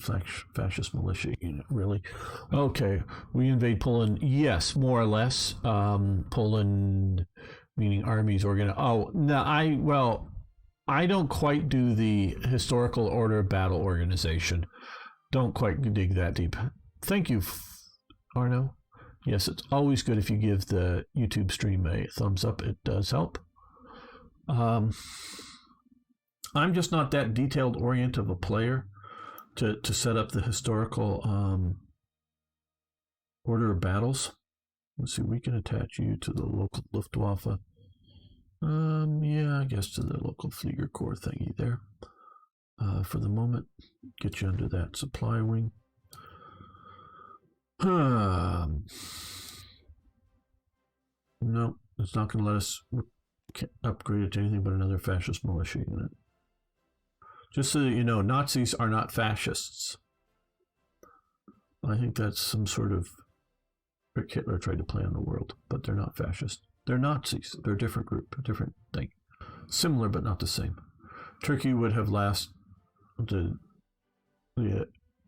Fascist militia unit, really? Okay, we invade Poland. Yes, more or less. Poland, meaning armies organized. Oh, no, I don't quite do the historical order of battle organization. Don't quite dig that deep. Thank you, Arno. Yes, it's always good if you give the YouTube stream a thumbs up. It does help. I'm just not that detailed orient of a player to set up the historical order of battles. Let's see, we can attach you to the local Luftwaffe. Yeah, I guess to the local Flieger Corps thingy there. For the moment, get you under that supply wing. No, it's not going to let us upgrade it to anything but another fascist militia unit. Just so that you know, Nazis are not fascists. I think that's some sort of trick Hitler tried to play on the world, but they're not fascists. They're Nazis. They're a different group, a different thing. Similar, but not the same. Turkey would have lasted. Yeah,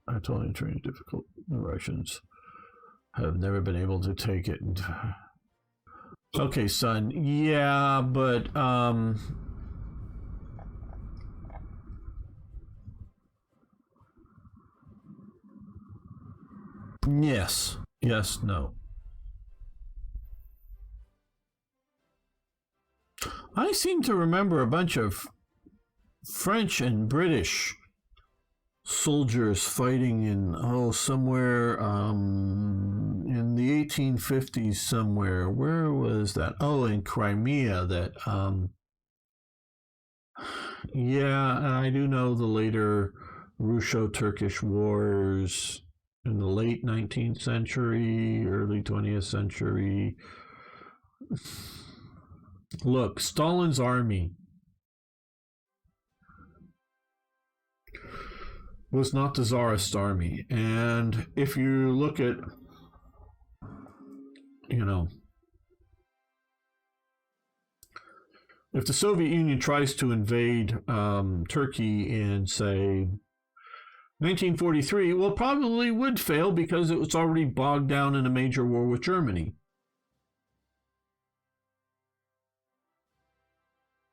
I told you, very difficult. The Russians have never been able to take it. Okay, son. Yeah, but yes, no. I seem to remember a bunch of French and British soldiers fighting in somewhere in the 1850s somewhere. Where was that? Oh, in Crimea. That yeah, and I do know the later Russo-Turkish wars in the late 19th century, early 20th century. Look, Stalin's army was not the Tsarist army. And if you look at, if the Soviet Union tries to invade Turkey in, say, 1943, well, probably would fail because it was already bogged down in a major war with Germany.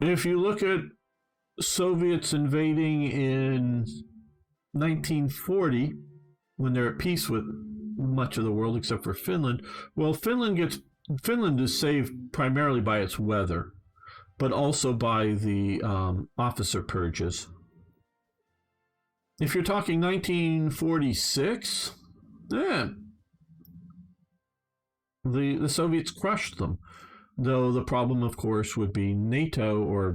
If you look at Soviets invading in 1940, when they're at peace with much of the world except for Finland, well, Finland is saved primarily by its weather, but also by the officer purges. If you're talking 1946, the Soviets crushed them. Though the problem, of course, would be NATO, or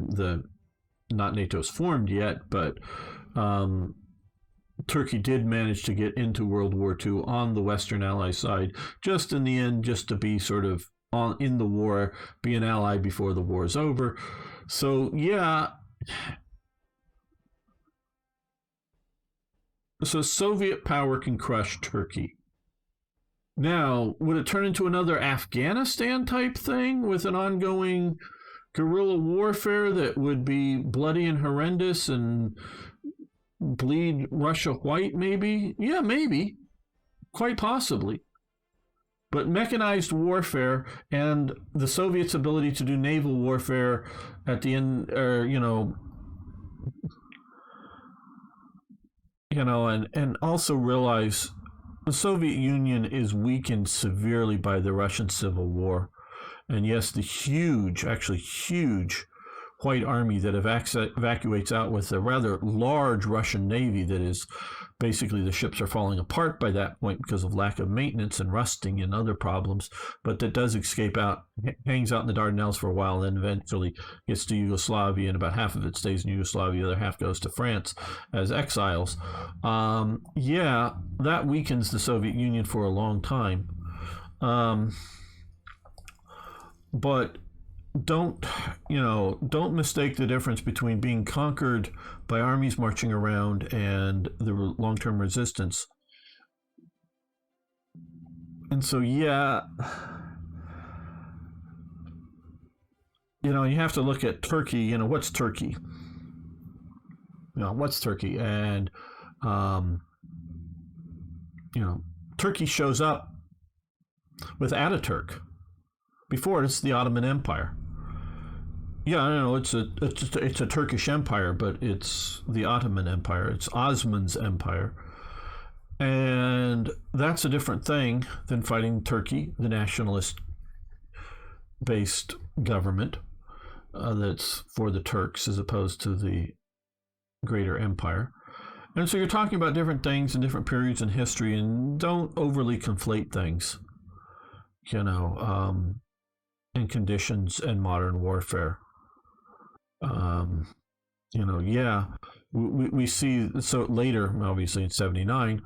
not NATO's formed yet, but Turkey did manage to get into World War II on the Western Ally side, just in the end, just to be sort of in the war, be an ally before the war is over. So, yeah. So Soviet power can crush Turkey. Now, would it turn into another Afghanistan type thing with an ongoing guerrilla warfare that would be bloody and horrendous and bleed Russia white, maybe? Yeah, maybe. Quite possibly. But mechanized warfare and the Soviets' ability to do naval warfare at the end, and also realize the Soviet Union is weakened severely by the Russian Civil War. And yes, the huge white army that evacuates out with a rather large Russian navy that is basically, the ships are falling apart by that point because of lack of maintenance and rusting and other problems, but that does escape out, hangs out in the Dardanelles for a while, and then eventually gets to Yugoslavia, and about half of it stays in Yugoslavia, the other half goes to France as exiles. Yeah, that weakens the Soviet Union for a long time. But don't mistake the difference between being conquered by armies marching around and the long-term resistance. And so, yeah, you have to look at Turkey. What's Turkey? What's Turkey? And Turkey shows up with Ataturk. Before it's the Ottoman Empire. Yeah, I know it's a Turkish empire, but it's the Ottoman Empire. It's Osman's empire, and that's a different thing than fighting Turkey, the nationalist-based government that's for the Turks as opposed to the greater empire. And so you're talking about different things in different periods in history, and don't overly conflate things. In conditions and modern warfare. We see, so later, obviously in 79,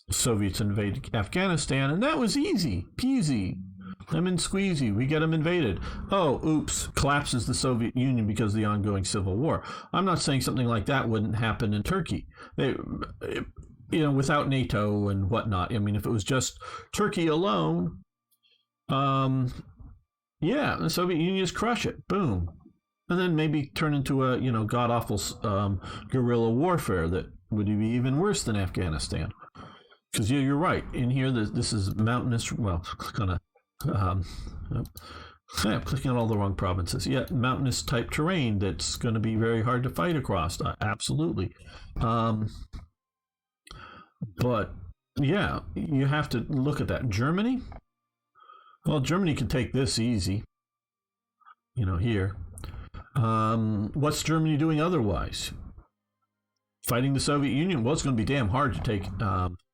Soviets invade Afghanistan, and that was easy peasy, lemon squeezy. We get them invaded. Oh, oops, collapses the Soviet Union because of the ongoing civil war. I'm not saying something like that wouldn't happen in Turkey. Without NATO and whatnot. I mean, if it was just Turkey alone, the Soviet Union just crush it, boom, and then maybe turn into a god awful guerrilla warfare that would be even worse than Afghanistan. Because you're right. In here, this is mountainous. Well, kind of. I'm clicking on all the wrong provinces. Yeah, mountainous type terrain that's going to be very hard to fight across. Absolutely. But yeah, you have to look at that. Germany. Well, Germany can take this easy, here. What's Germany doing otherwise? Fighting the Soviet Union? Well, it's going to be damn hard to take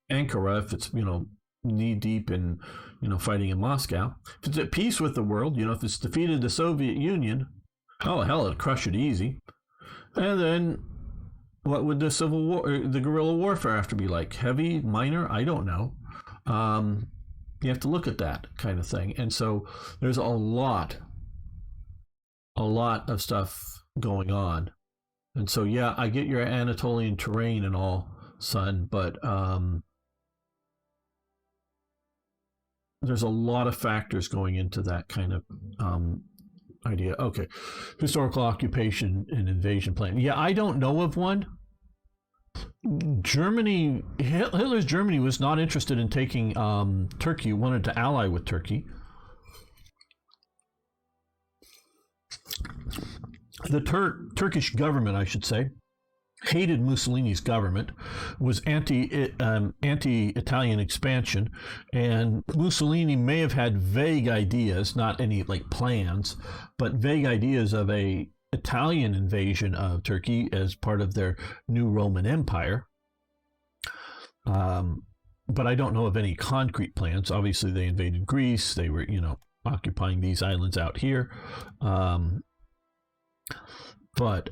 Ankara if it's, knee deep in, fighting in Moscow. If it's at peace with the world, if it's defeated the Soviet Union, oh, hell, it'll crush it easy. And then what would the civil war, the guerrilla warfare have to be like? Heavy, minor? I don't know. You have to look at that kind of thing. And so there's a lot of stuff going on. And so, yeah, I get your Anatolian terrain and all, son, but there's a lot of factors going into that kind of idea. Okay, historical occupation and invasion plan. Yeah, I don't know of one. Hitler's Germany was not interested in taking Turkey, wanted to ally with Turkey. The Turkish government, I should say, hated Mussolini's government, was anti-Italian expansion, and Mussolini may have had vague ideas, not any plans, but vague ideas of a Italian invasion of Turkey as part of their new Roman Empire. But I don't know of any concrete plans. Obviously, they invaded Greece. They were, occupying these islands out here. But,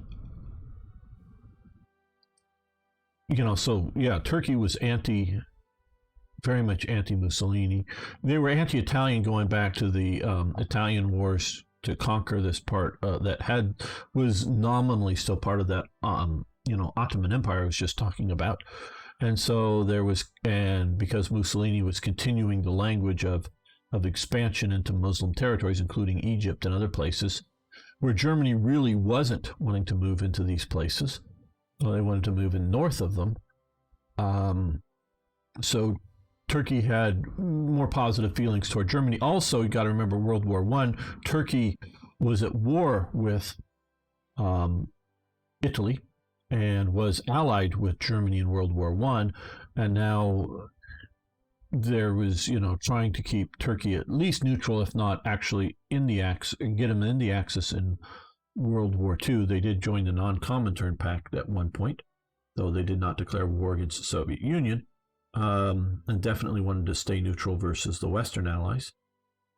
so yeah, Turkey was very much anti-Mussolini. They were anti-Italian going back to the Italian wars to conquer this part that was nominally still part of that, Ottoman Empire I was just talking about. And so because Mussolini was continuing the language of expansion into Muslim territories, including Egypt and other places, where Germany really wasn't wanting to move into these places. Well, they wanted to move in north of them. So Turkey had more positive feelings toward Germany. Also, you got to remember World War I. Turkey was at war with Italy and was allied with Germany in World War I. And now there was, trying to keep Turkey at least neutral, if not actually in the Axis, get them in the Axis in World War II. They did join the Non-Comintern Pact at one point, though they did not declare war against the Soviet Union, and definitely wanted to stay neutral versus the Western Allies.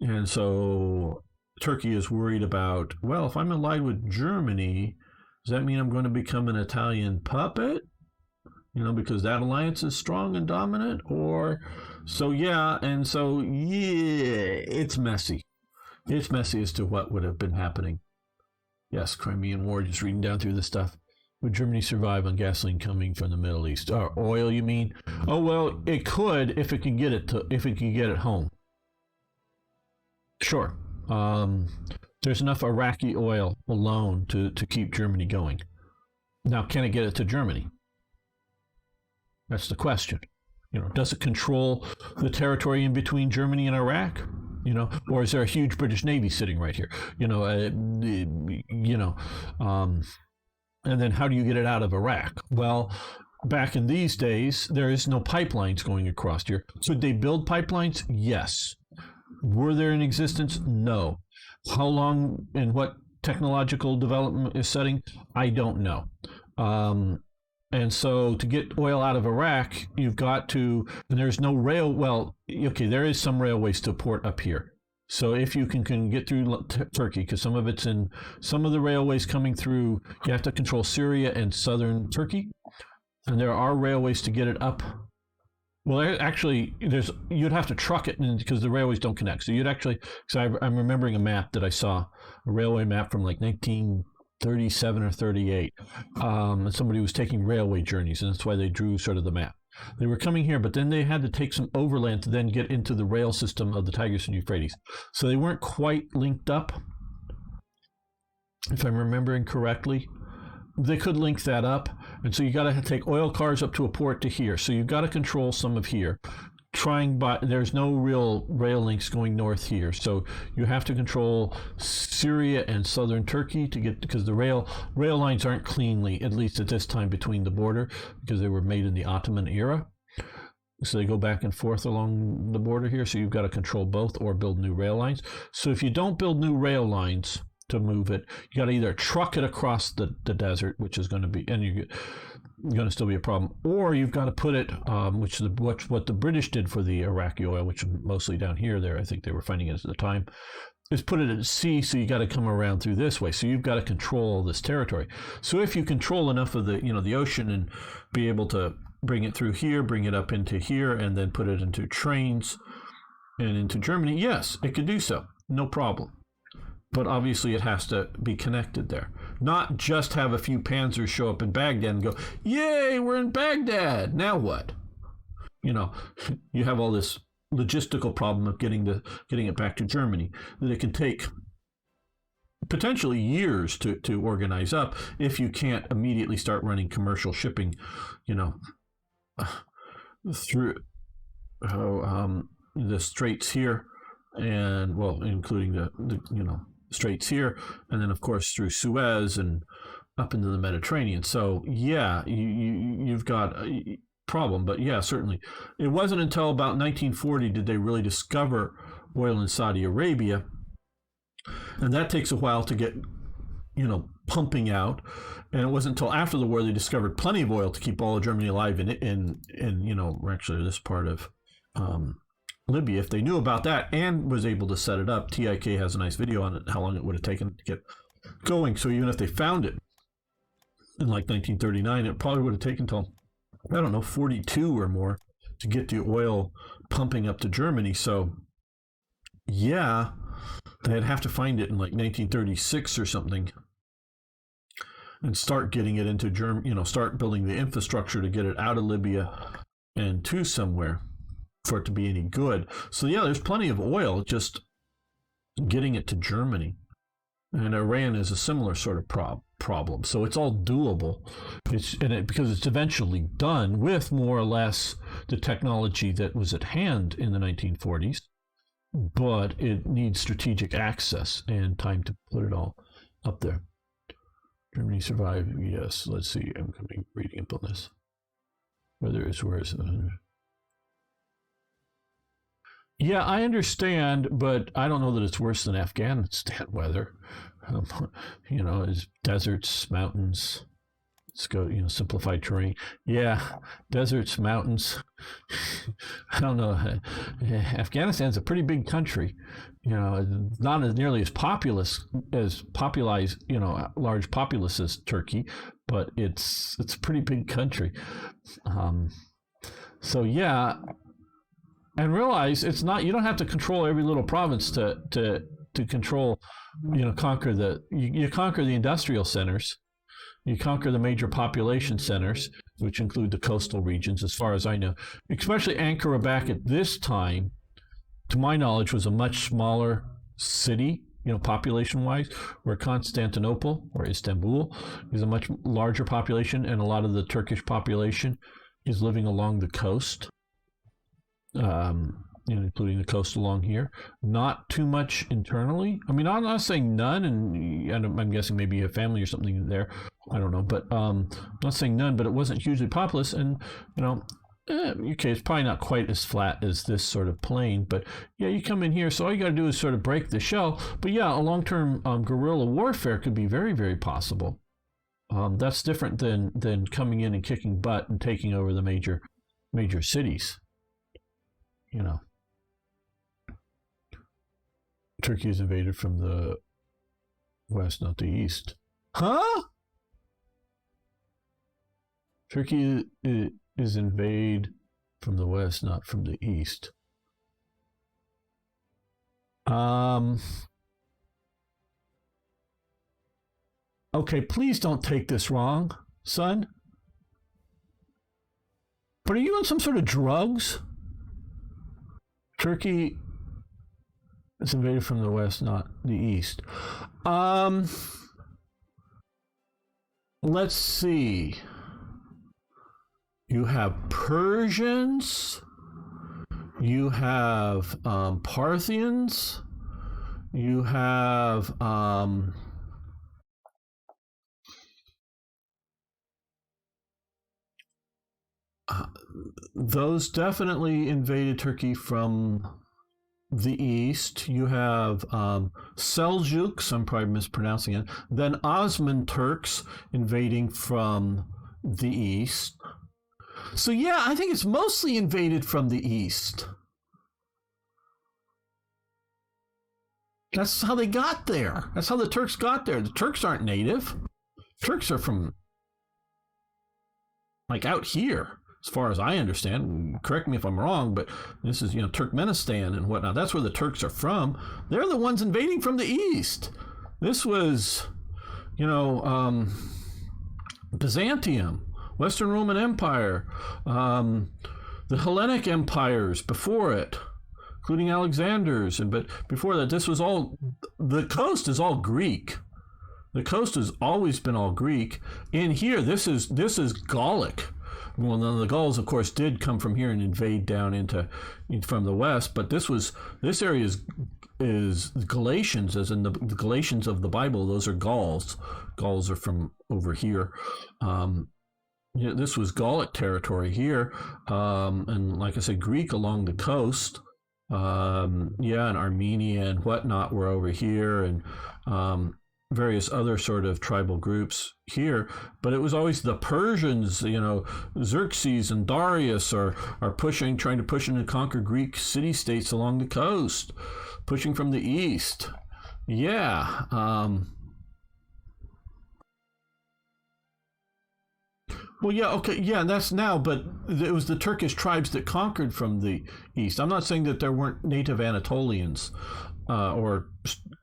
And so Turkey is worried about, well, if I'm allied with Germany, does that mean I'm going to become an Italian puppet? Because that alliance is strong and dominant? It's messy. It's messy as to what would have been happening. Yes, Crimean War, just reading down through the stuff. Would Germany survive on gasoline coming from the Middle East? Or oil, you mean? Oh, well, it could if it can get it home. Sure. There's enough Iraqi oil alone to keep Germany going. Now, can it get it to Germany? That's the question. Does it control the territory in between Germany and Iraq? Or is there a huge British Navy sitting right here? And then how do you get it out of Iraq? Well, back in these days, there is no pipelines going across here. So did they build pipelines? Yes. Were there in existence? No. How long and what technological development is setting? I don't know. And so to get oil out of Iraq, you've got to, and there's no rail, well, okay, there is some railways to port up here. So if you can get through Turkey, because some of it's in, some of the railways coming through, you have to control Syria and southern Turkey. And there are railways to get it up. Well, actually, you'd have to truck it because the railways don't connect. So you'd actually, I'm remembering a map that I saw, a railway map from like 1937 or 38. And somebody was taking railway journeys, and that's why they drew sort of the map. They were coming here, but then they had to take some overland to then get into the rail system of the Tigris and Euphrates. So they weren't quite linked up, if I'm remembering correctly. They could link that up, and so you got to take oil cars up to a port to here. So you've got to control some of here. There's no real rail links going north here, so you have to control Syria and southern Turkey because the rail lines aren't cleanly, at least at this time, between the border, because they were made in the Ottoman era. So they go back and forth along the border here. So you've got to control both or build new rail lines. So if you don't build new rail lines to move it, you got to either truck it across the desert, which is going to be, and you're going to still be a problem, or you've got to put it, what the British did for the Iraqi oil, which is mostly down here. There, I think they were finding it at the time, is put it at sea. So you got to come around through this way. So you've got to control this territory. So if you control enough of the ocean and be able to bring it through here, bring it up into here, and then put it into trains and into Germany, yes, it could do so, no problem. But obviously it has to be connected there. Not just have a few panzers show up in Baghdad and go, yay, we're in Baghdad. Now what? You have all this logistical problem of getting it back to Germany, that it can take potentially years to organize up if you can't immediately start running commercial shipping, through the straits here, and well, including the straits here, and then of course through Suez and up into the Mediterranean. So yeah, you've got a problem. But yeah, certainly it wasn't until about 1940 did they really discover oil in Saudi Arabia, and that takes a while to get pumping out. And it wasn't until after the war they discovered plenty of oil to keep all of Germany alive in actually this part of Libya. If they knew about that and was able to set it up, TIK has a nice video on it, how long it would have taken to get going. So even if they found it in like 1939, it probably would have taken till, 42 or more to get the oil pumping up to Germany. So yeah, they'd have to find it in like 1936 or something and start getting it into Germany, start building the infrastructure to get it out of Libya and to somewhere for it to be any good. So yeah, there's plenty of oil, just getting it to Germany. And Iran is a similar sort of problem. So it's all doable. Because it's eventually done with more or less the technology that was at hand in the 1940s, but it needs strategic access and time to put it all up there. Germany survived, yes. Let's see, I'm reading up on this. Where is it? Yeah, I understand, but I don't know that it's worse than Afghanistan weather. Is deserts, mountains. Let's go, simplified terrain. Yeah, deserts, mountains. I don't know. Afghanistan's a pretty big country. Not as nearly as large populace as Turkey, but it's a pretty big country. So yeah. And realize it's not, you don't have to control every little province to control, conquer you conquer the industrial centers, you conquer the major population centers, which include the coastal regions, as far as I know. Especially Ankara back at this time, to my knowledge, was a much smaller city, population-wise, where Constantinople or Istanbul is a much larger population, and a lot of the Turkish population is living along the coast. including the coast along here. Not too much internally. I mean, I'm not saying none, and I'm guessing maybe you have family or something there. I don't know, but I'm not saying none, but it wasn't hugely populous, and okay, it's probably not quite as flat as this sort of plain, but yeah, you come in here, so all you got to do is sort of break the shell. But yeah, a long-term guerrilla warfare could be very, very possible. That's different than coming in and kicking butt and taking over the major cities. You know, Turkey is invaded from the west, not the east. Huh? Turkey is invaded from the west, not from the east. Okay, please don't take this wrong, son. But are you on some sort of drugs? Turkey is invaded from the west, not the east. Let's see. You have Persians. You have Parthians. You have those definitely invaded Turkey from the east. You have Seljuks, I'm probably mispronouncing it, then Osman Turks invading from the east. So yeah, I think it's mostly invaded from the east. That's how they got there. That's how the Turks got there. The Turks aren't native. Turks are from like out here, as far as I understand. Correct me if I'm wrong, but this is, Turkmenistan and whatnot. That's where the Turks are from. They're the ones invading from the east. This was, Byzantium, Western Roman Empire, the Hellenic empires before it, including Alexander's. But before that, the coast is all Greek. The coast has always been all Greek. In here, this is Gallic. Well, none of the Gauls, of course, did come from here and invade down from the west. But this area is Galatians, as in the Galatians of the Bible. Those are Gauls. Gauls are from over here. This was Gallic territory here, and like I said, Greek along the coast. And Armenia and whatnot were over here, and various other sort of tribal groups here. But it was always the Persians, Xerxes and Darius are trying to push in and conquer Greek city-states along the coast, pushing from the east. Yeah. Well, yeah, okay, yeah, that's now, but it was the Turkish tribes that conquered from the east. I'm not saying that there weren't native Anatolians or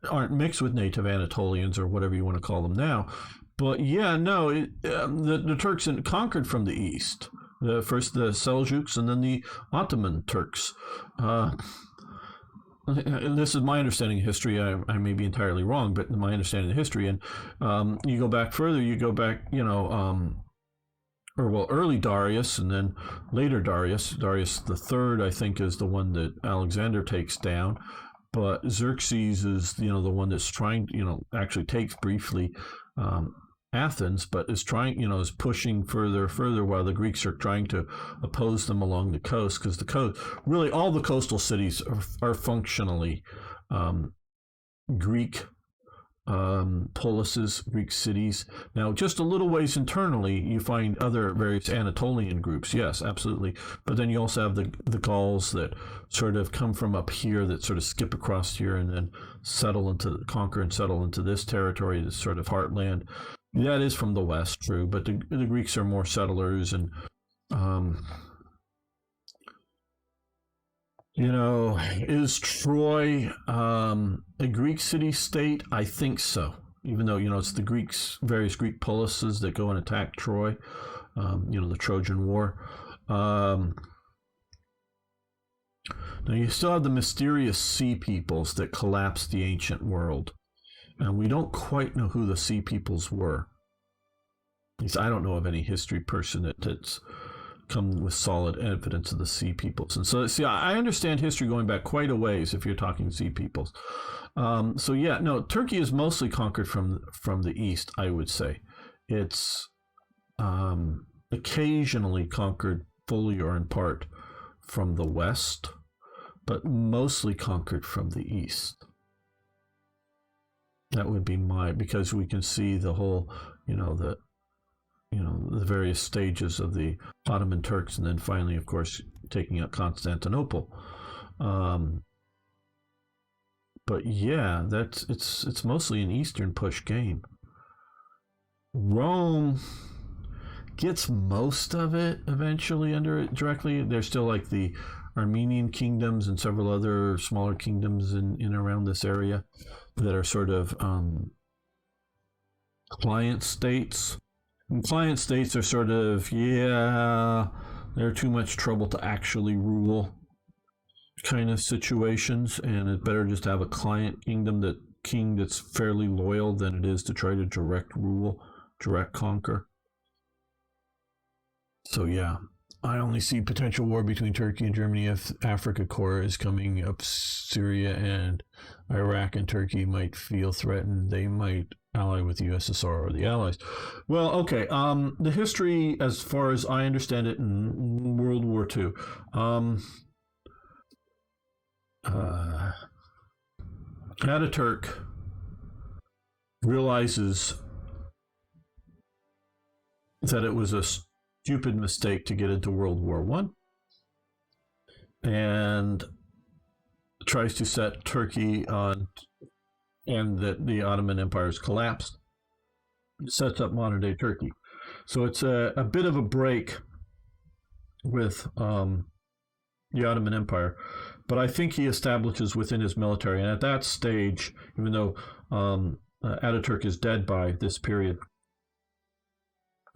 aren't mixed with native Anatolians or whatever you want to call them now. But yeah, no, the Turks conquered from the east. First the Seljuks and then the Ottoman Turks. This is my understanding of history. I may be entirely wrong, but my understanding of history. And you go back further, early Darius and then later Darius. Darius the Third, I think, is the one that Alexander takes down. But Xerxes is, the one that's trying, actually takes briefly Athens, but is trying, is pushing further while the Greeks are trying to oppose them along the coast, because the coast, really all the coastal cities are functionally Greek polises, Greek cities. Now, just a little ways internally, you find other various Anatolian groups. Yes, absolutely. But then you also have the Gauls that sort of come from up here, that sort of skip across here and then conquer and settle into this territory, this sort of heartland. That is from the west, true, but the Greeks are more settlers and is Troy a Greek city-state? I think so. Even though, it's the various Greek policies that go and attack Troy, the Trojan War. Now, you still have the mysterious sea peoples that collapsed the ancient world. And we don't quite know who the sea peoples were. At least I don't know of any history person that's come with solid evidence of the Sea Peoples. And so, see, I understand history going back quite a ways if you're talking Sea Peoples. So yeah, no, Turkey is mostly conquered from the east, I would say. It's occasionally conquered fully or in part from the west, but mostly conquered from the east. That would be because we can see the whole, the various stages of the Ottoman Turks, and then finally, of course, taking out Constantinople. But yeah, it's mostly an Eastern push game. Rome gets most of it eventually under it directly. There's still like the Armenian kingdoms and several other smaller kingdoms in around this area that are sort of client states. And client states are sort of, they're too much trouble to actually rule kind of situations, and it's better just to have a client king that's fairly loyal than it is to try to direct rule, direct conquer. So yeah, I only see potential war between Turkey and Germany if Africa Corps is coming up Syria, and Iraq and Turkey might feel threatened. They might ally with the USSR or the Allies. Well, okay. The history, as far as I understand it, in World War II, Ataturk realizes that it was a stupid mistake to get into World War I, and tries to set Turkey on, and that the Ottoman Empire has collapsed, sets up modern day Turkey. So it's a bit of a break with the Ottoman Empire, but I think he establishes within his military, and at that stage, even though Ataturk is dead by this period,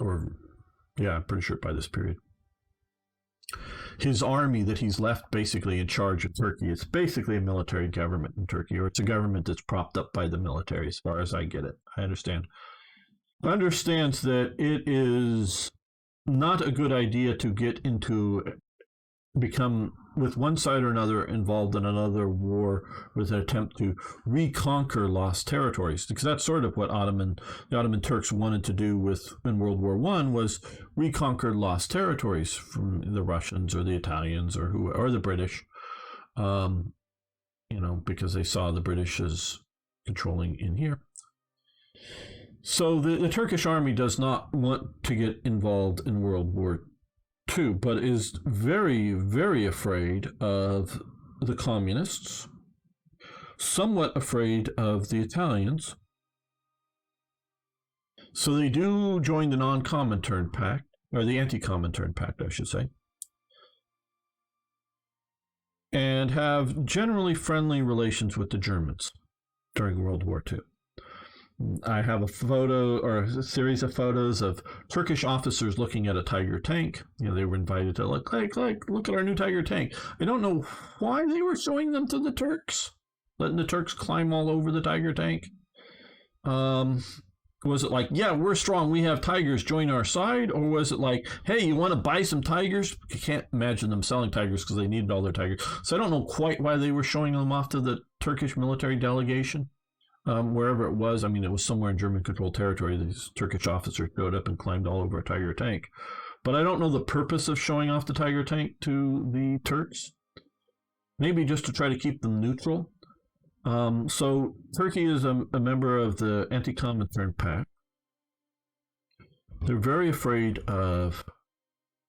I'm pretty sure by this period, his army that he's left basically in charge of Turkey, it's basically a military government in Turkey, or it's a government that's propped up by the military, as far as I get it. I understands that it is not a good idea to become, with one side or another, involved in another war with an attempt to reconquer lost territories, because that's sort of what the Ottoman Turks wanted to do in World War I, was reconquer lost territories from the Russians or the Italians or the British, because they saw the British as controlling in here. So the Turkish army does not want to get involved in World War II, but is very, very afraid of the communists, somewhat afraid of the Italians. So they do join the non-Comintern Pact, or the anti-Comintern Pact, I should say, and have generally friendly relations with the Germans during World War II. I have a photo, or a series of photos of Turkish officers looking at a Tiger tank. They were invited to look at our new Tiger tank. I don't know why they were showing them to the Turks, letting the Turks climb all over the Tiger tank. Was it like, yeah, we're strong, we have tigers, join our side? Or was it like, hey, you want to buy some tigers? You can't imagine them selling tigers because they needed all their tigers. So I don't know quite why they were showing them off to the Turkish military delegation. Wherever it was, it was somewhere in German-controlled territory. These Turkish officers showed up and climbed all over a Tiger tank. But I don't know the purpose of showing off the Tiger tank to the Turks. Maybe just to try to keep them neutral. So Turkey is a member of the Anti-Comintern Pact. They're very afraid of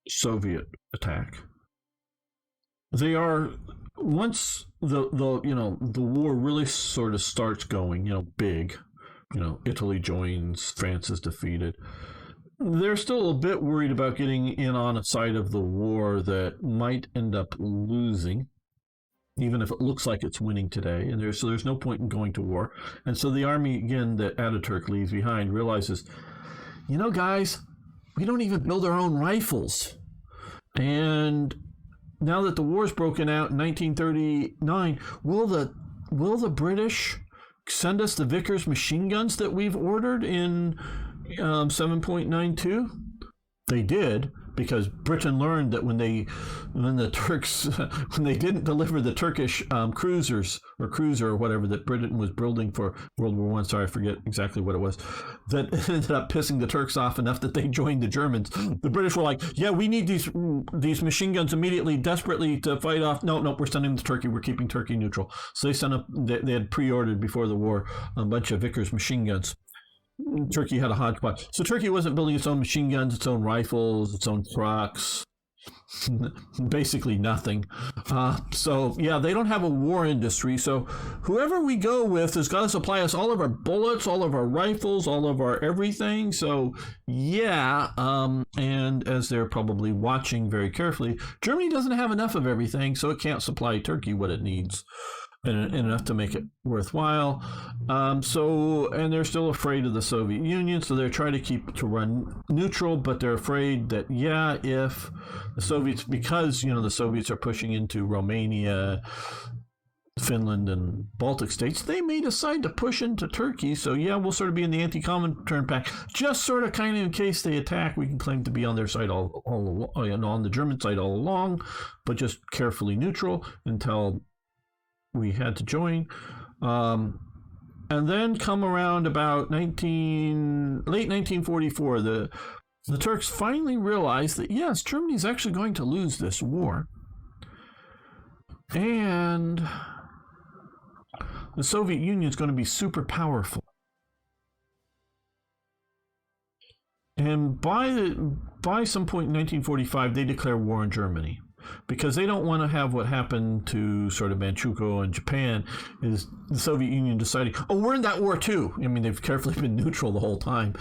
Soviet attack. They are, once the war really sort of starts going, big, Italy joins, France is defeated, they're still a bit worried about getting in on a side of the war that might end up losing, even if it looks like it's winning today. And there's no point in going to war. And so the army, again, that Ataturk leaves behind realizes, guys, we don't even build our own rifles. And now that the war's broken out in 1939, will the British send us the Vickers machine guns that we've ordered in 7.92? They did, because Britain learned that when the Turks when they didn't deliver the Turkish cruiser or whatever that Britain was building for World War One. Sorry, I forget exactly what it was. That ended up pissing the Turks off enough that they joined the Germans. The British were like, "Yeah, we need these machine guns immediately, desperately to fight off." No, we're sending them to Turkey. We're keeping Turkey neutral. So they sent up. They had pre-ordered before the war a bunch of Vickers machine guns. Turkey had a hodgepodge. So Turkey wasn't building its own machine guns, its own rifles, its own trucks, basically nothing. So yeah, they don't have a war industry. So whoever we go with has got to supply us all of our bullets, all of our rifles, all of our everything. So yeah, and as they're probably watching very carefully, Germany doesn't have enough of everything, so it can't supply Turkey what it needs. And enough to make it worthwhile. And they're still afraid of the Soviet Union, so they're trying to keep to run neutral, but they're afraid that, if the Soviets, because, the Soviets are pushing into Romania, Finland, and Baltic states, they may decide to push into Turkey. So, we'll sort of be in the anti-Comintern pact, just sort of kind of in case they attack, we can claim to be on their side all on the German side all along, but just carefully neutral until we had to join. And then come around about late 1944, the Turks finally realized that, yes, Germany's actually going to lose this war. And the Soviet Union is going to be super powerful. And by some point in 1945, they declare war on Germany. Because they don't want to have what happened to sort of Manchukuo and Japan, is the Soviet Union deciding, we're in that war too. I mean, they've carefully been neutral the whole time.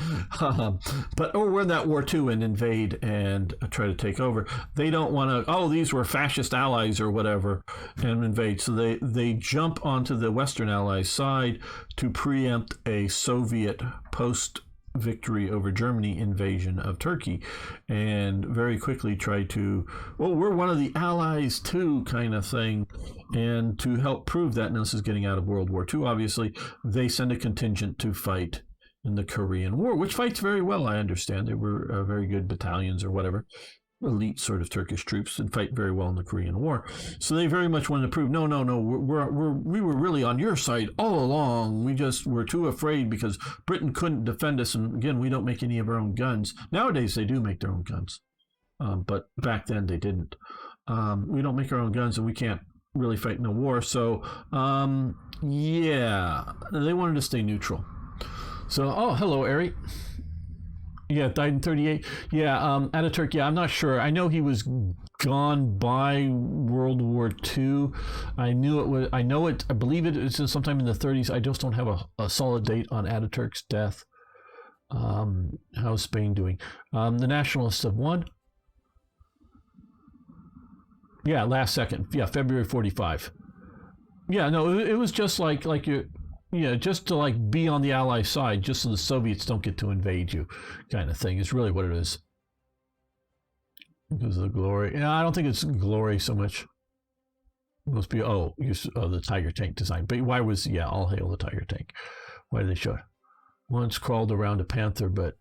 But we're in that war too, and invade and try to take over. They don't want to, these were fascist allies or whatever, and invade. So they jump onto the Western Allies side to preempt a Soviet post-victory over Germany invasion of Turkey, and very quickly try to, we're one of the allies too, kind of thing. And to help prove that, and this is getting out of World War II, obviously, they send a contingent to fight in the Korean War, which fights very well, I understand. They were very good battalions or whatever, elite sort of Turkish troops, and fight very well in the Korean War. So they very much wanted to prove, no, we were really on your side all along. We just were too afraid because Britain couldn't defend us. And again, we don't make any of our own guns. Nowadays, they do make their own guns. But back then, they didn't. We don't make our own guns, and we can't really fight in a war. So, they wanted to stay neutral. So, hello, Ari. Yeah, died in 1938. Yeah, Ataturk, I'm not sure. I know he was gone by World War II. I believe it was sometime in the 1930s. I just don't have a solid date on Ataturk's death. How's Spain doing? The Nationalists have won. Yeah, last second. Yeah, February 1945. Yeah, no, it was just like you. Yeah, just to be on the Allied side, just so the Soviets don't get to invade you, kind of thing, is really what it is. Because of the glory. I don't think it's glory so much. It must be, the Tiger tank design. But why was, all hail the Tiger tank. Why did they show it? Once crawled around a Panther, but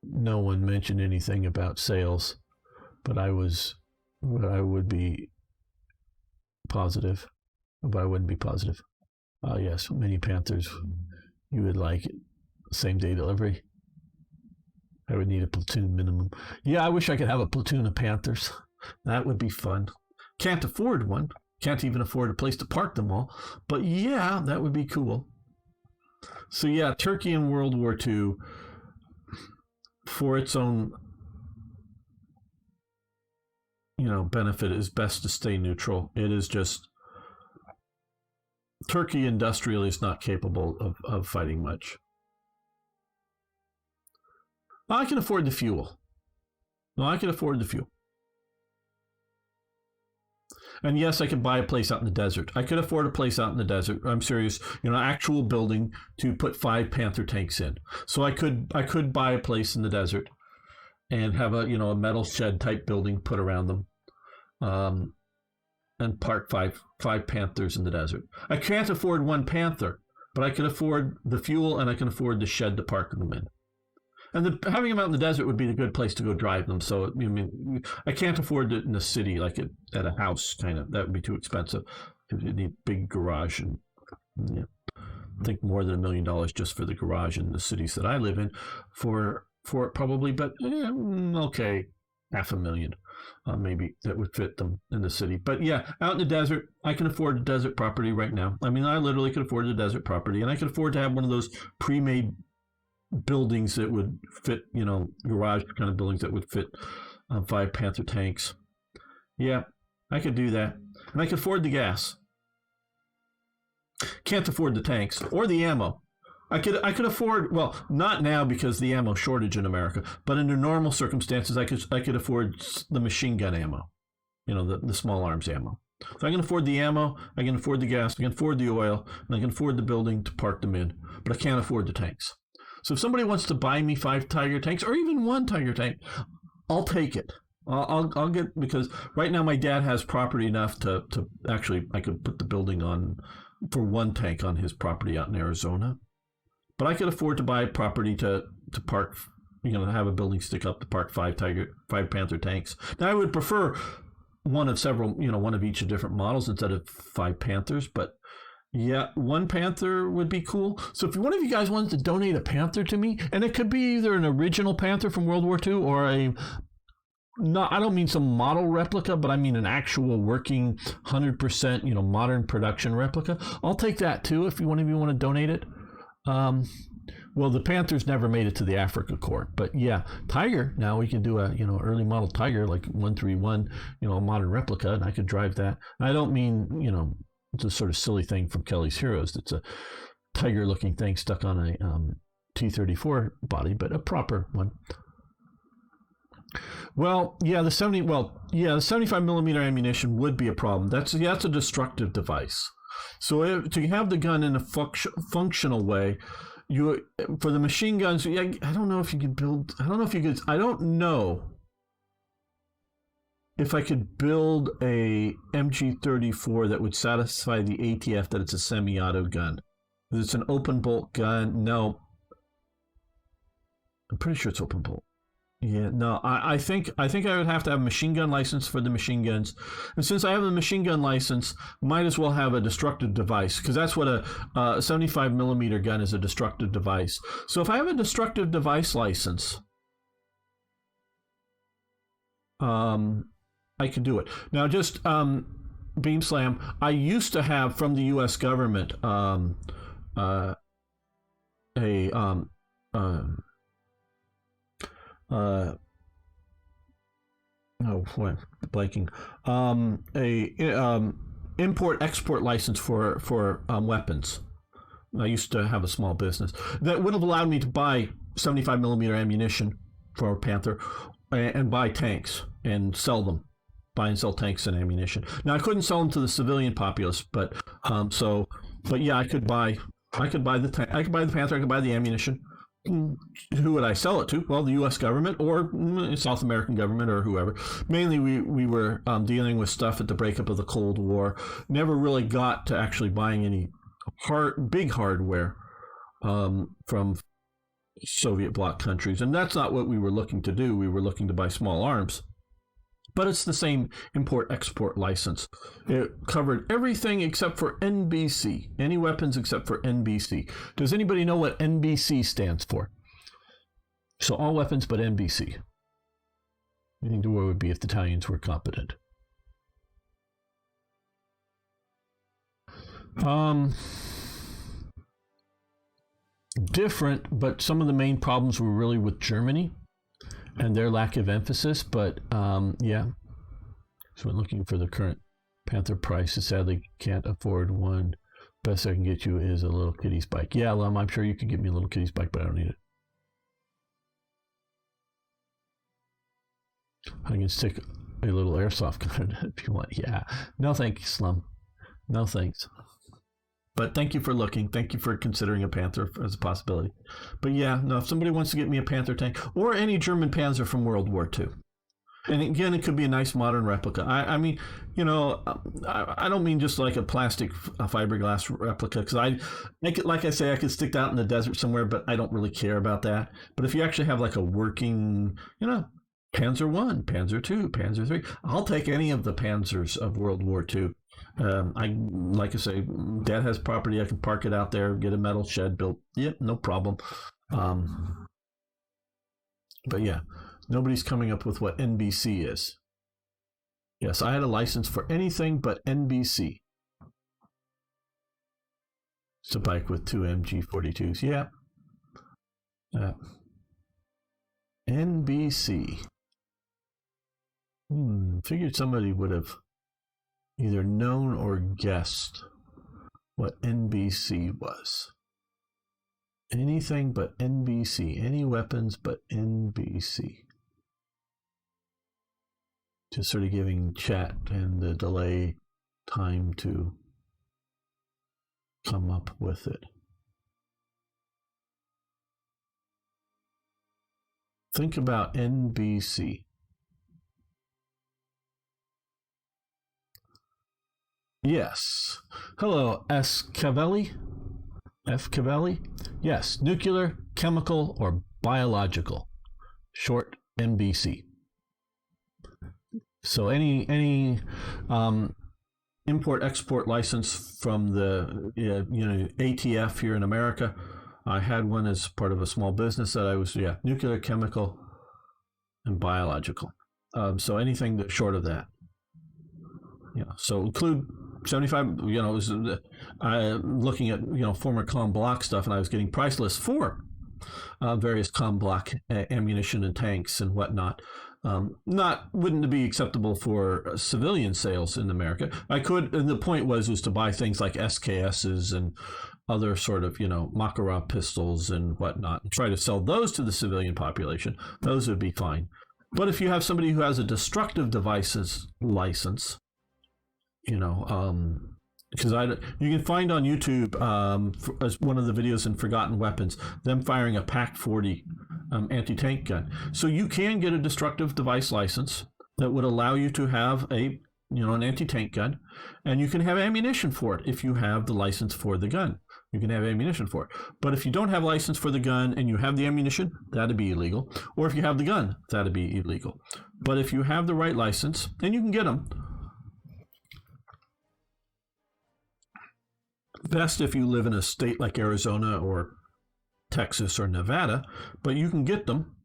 no one mentioned anything about sales. But I would be positive. But I wouldn't be positive. Yes, many Panthers. You would like it. Same day delivery. I would need a platoon minimum. Yeah, I wish I could have a platoon of Panthers. That would be fun. Can't afford one. Can't even afford a place to park them all. But yeah, that would be cool. So Turkey in World War II, for its own benefit, is best to stay neutral. It is just Turkey industrially is not capable of fighting much. I can afford the fuel. I can afford the fuel. And yes, I could buy a place out in the desert. I could afford a place out in the desert. I'm serious. Actual building to put 5 Panther tanks in. So I could buy a place in the desert and have a metal shed type building put around them. And park five Panthers in the desert. I can't afford one Panther, but I can afford the fuel and I can afford the shed to park them in. And having them out in the desert would be a good place to go drive them. So, I mean, I can't afford it in the city, like at a house, kind of. That would be too expensive. You need a big garage, and yeah, I think more than $1 million just for the garage in the cities that I live in for it probably. But yeah, okay, $500,000 maybe that would fit them in the city. But yeah, out in the desert, I can afford a desert property right now. I mean, I literally could afford a desert property, and I could afford to have one of those pre-made buildings that would fit, garage kind of buildings that would fit 5 Panther tanks. Yeah, I could do that. And I could afford the gas. Can't afford the tanks or the ammo. I could afford, well, not now because the ammo shortage in America, but under normal circumstances, I could afford the machine gun ammo, the small arms ammo. So I can afford the ammo, I can afford the gas, I can afford the oil, and I can afford the building to park them in, but I can't afford the tanks. So if somebody wants to buy me 5 Tiger tanks or even 1 Tiger tank, I'll take it. I'll get, because right now my dad has property enough to actually, I could put the building on for 1 tank on his property out in Arizona. But I could afford to buy property to park, have a building stick up to park 5 Panther tanks. Now I would prefer one of several, one of each of different models instead of 5 Panthers, but yeah, 1 Panther would be cool. So if one of you guys wanted to donate a Panther to me, and it could be either an original Panther from World War II or I don't mean some model replica, but I mean an actual working 100%, modern production replica. I'll take that too if one of you want to donate it. Well, the Panthers never made it to the Africa court, but yeah, Tiger. Now we can do a early model Tiger like 131, a modern replica, and I could drive that. I don't mean it's a sort of silly thing from Kelly's Heroes. It's a tiger-looking thing stuck on a T-34 body, but a proper one. Well, yeah, the 75 millimeter ammunition would be a problem. That's a destructive device. So to have the gun in a functional way, for the machine guns, I don't know if you could build. I don't know if I could build a MG34 that would satisfy the ATF that it's a semi-auto gun. It's an open bolt gun. No, I'm pretty sure it's open bolt. Yeah, no, I think I would have to have a machine gun license for the machine guns. And since I have a machine gun license, might as well have a destructive device, because that's what a 75 millimeter gun is, a destructive device. So if I have a destructive device license, I could do it. Now, just Beam Slam, I used to have from the U.S. government import export license for weapons. I used to have a small business that would have allowed me to buy 75 millimeter ammunition for a Panther and buy tanks and sell them. Buy and sell tanks and ammunition. Now I couldn't sell them to the civilian populace, but yeah, I could buy the tank, I could buy the Panther, I could buy the ammunition. Who would I sell it to? Well, the U.S. government or South American government or whoever. Mainly, we were dealing with stuff at the breakup of the Cold War. Never really got to actually buying any big hardware from Soviet bloc countries, and that's not what we were looking to do. We were looking to buy small arms. But it's the same import-export license. It covered everything except for NBC. Any weapons except for NBC. Does anybody know what NBC stands for? So all weapons but NBC. I think the war would be if the Italians were competent. Different, but some of the main problems were really with Germany and their lack of emphasis, but yeah. So we're looking for the current Panther price. I sadly can't afford one. Best I can get you is a little kiddie's bike. Yeah, Lum, I'm sure you could get me a little kiddie's bike, but I don't need it. I can stick a little airsoft gun if you want. Yeah. No thanks, Slum. No thanks. But thank you for looking. Thank you for considering a Panther as a possibility. But yeah, no, if somebody wants to get me a Panther tank or any German Panzer from World War II, And again, it could be a nice modern replica. I mean, I don't mean just like a plastic fiberglass replica, because like I say, I could stick that out in the desert somewhere, but I don't really care about that. But if you actually have like a working, Panzer One, Panzer Two, Panzer Three, I'll take any of the Panzers of World War Two. Like I say, Dad has property. I can park it out there, get a metal shed built. Yep, no problem. But yeah, nobody's coming up with what NBC is. Yes, I had a license for anything but NBC. It's a bike with two MG42s. Yeah. NBC. Figured somebody would have either known or guessed what NBC was. Anything but NBC. Any weapons but NBC. Just sort of giving chat and the delay time to come up with it. Think about NBC. Yes. Hello, S. Cavelli. F. Cavelli? Yes, nuclear, chemical, or biological. Short NBC. So any import-export license from the ATF here in America, I had one as part of a small business that I was, nuclear, chemical, and biological. So anything that's short of that. So include 75, looking at, former Comm Block stuff, and I was getting price lists for various Comm Block ammunition and tanks and whatnot. Wouldn't be acceptable for civilian sales in America. I could, and the point was to buy things like SKSs and other sort of, Makarov pistols and whatnot, and try to sell those to the civilian population. Those would be fine. But if you have somebody who has a destructive devices license, because you can find on YouTube as one of the videos in Forgotten Weapons, them firing a PaK-40 anti-tank gun. So you can get a destructive device license that would allow you to have an anti-tank gun, and you can have ammunition for it if you have the license for the gun. You can have ammunition for it. But if you don't have license for the gun and you have the ammunition, that'd be illegal. Or if you have the gun, that'd be illegal. But if you have the right license, and you can get them, best if you live in a state like Arizona or Texas or Nevada, but you can get them.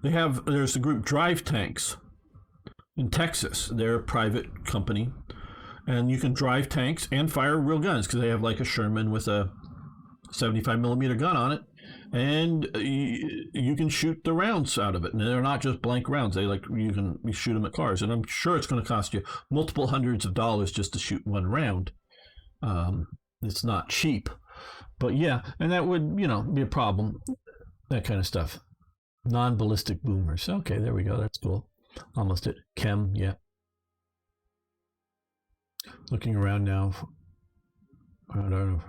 There's the group Drive Tanks in Texas. They're a private company, and you can drive tanks and fire real guns, because they have like a Sherman with a 75 millimeter gun on it, and you can shoot the rounds out of it, and they're not just blank rounds. You shoot them at cars, and I'm sure it's going to cost you multiple hundreds of dollars just to shoot one round. It's not cheap, but yeah, and that would, be a problem, that kind of stuff. Non-ballistic boomers. Okay, there we go. That's cool. Almost it. Chem, yeah. Looking around now. I don't know.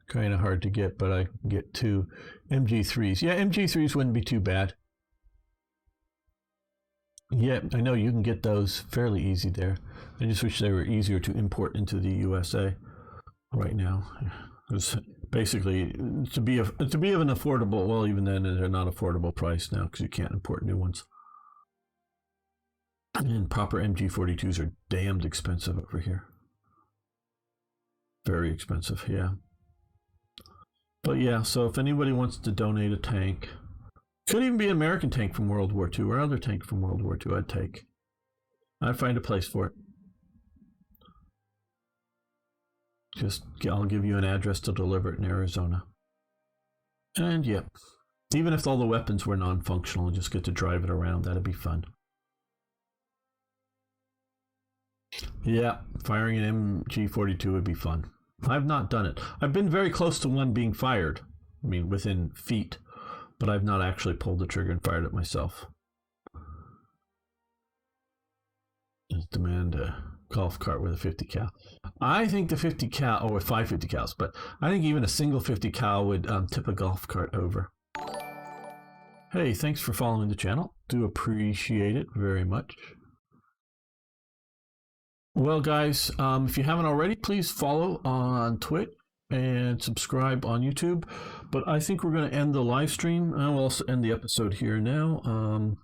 Kind of hard to get, but I can get two MG3s. Yeah, MG3s wouldn't be too bad. Yeah, I know you can get those fairly easy there. I just wish they were easier to import into the USA. Right now, it's basically to be of an affordable. Well, even then, they're not affordable price now, because you can't import new ones. And proper MG42s are damned expensive over here. Very expensive, yeah. But yeah, so if anybody wants to donate a tank, could even be an American tank from World War II or other tank from World War II, I'd take. I'd find a place for it. I'll give you an address to deliver it in Arizona. And yep, even if all the weapons were non-functional, just get to drive it around, that'd be fun. Yeah, firing an MG42 would be fun. I've not done it. I've been very close to one being fired. I mean, within feet, but I've not actually pulled the trigger and fired it myself. Demand a golf cart with a 50 cal. I think the 50 cal, or with 550 cals, but I think even a single 50 cal would tip a golf cart over. Hey, thanks for following the channel. Do appreciate it very much. Well, guys, if you haven't already, please follow on Twitch and subscribe on YouTube. But I think we're going to end the live stream. I'll also end the episode here now.